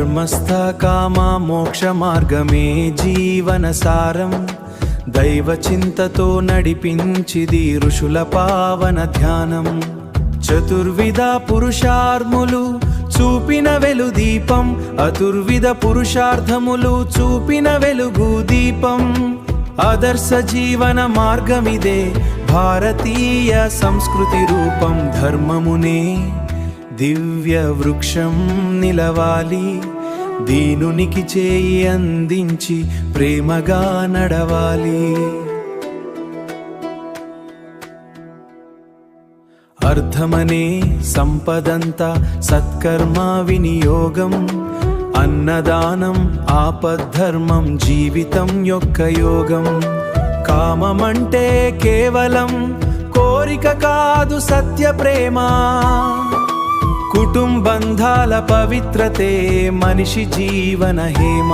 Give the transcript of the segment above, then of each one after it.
ధర్మస్థ కామ మోక్ష మార్గమే జీవన సారం, దైవ చింతతో నడిపించిది ఋషుల పావన ధ్యానం. చతుర్విధ పురుషార్థములు చూపిన వెలు దీపం, అతుర్విధ పురుషార్థములు చూపిన వెలుగు దీపం. ఆదర్శ జీవన మార్గమిదే భారతీయ సంస్కృతి రూపం. ధర్మమునే దివ్య వృక్షం నిలవాలి, దీనునికి చేయి అందించి ప్రేమగా నడవాలి. అర్థమనే సంపదంతా సత్కర్మ వినియోగం, అన్నదానం ఆపద్ధర్మం జీవితం యొక్క యోగం. కామమంటే కేవలం కోరిక కాదు, సత్య ప్రేమ. కుటుంబంధాల పవిత్రతే మనిషి జీవన హేమ.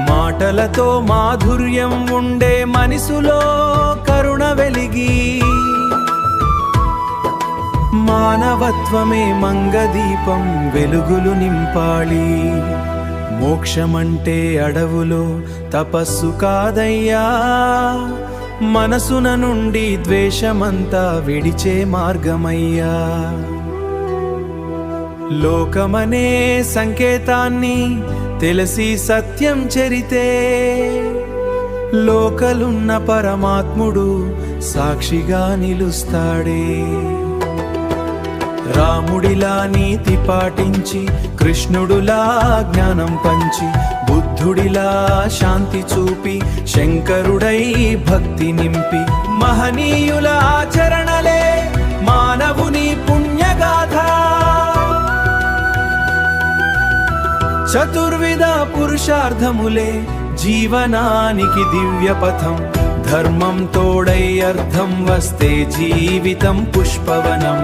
మాటలతో మాధుర్యం ఉండే మనసులో కరుణ వెలిగి, మానవత్వమే మంగదీపం వెలుగులు నింపాలి. మోక్షమంటే అడవులో తపస్సు కాదయ్యా, మనసున నుండి ద్వేషమంతా విడిచే మార్గమయ్యా. లోకమనే సంకేతాన్ని తెలిసి సత్యం చరితే, లోకలున్న పరమాత్ముడు సాక్షిగా నిలుస్తాడే. రాముడిలా నీతి పాటించి, కృష్ణుడులా జ్ఞానం పంచి, బుద్ధుడిలా శాంతి చూపి, శంకరుడై భక్తి నింపి, మహనీయుల ఆచరణలే మానవుని పుణ్యగాథ. చతుర్విధ పురుషార్థములే జీవనానికి దివ్య పథం. ధర్మం తోడై అర్థం వస్తే జీవితం పుష్పవనం.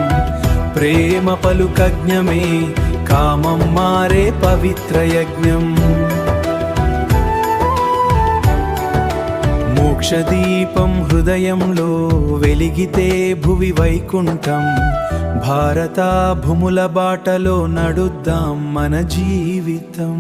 ప్రేమ పలుకజ్ఞమే కామం మారే పవిత్ర యజ్ఞం. మోక్షదీపం హృదయంలో వెలిగితే భువి వైకుంఠం. భారత భూముల బాటలో నడుద్దాం మన జీవితం.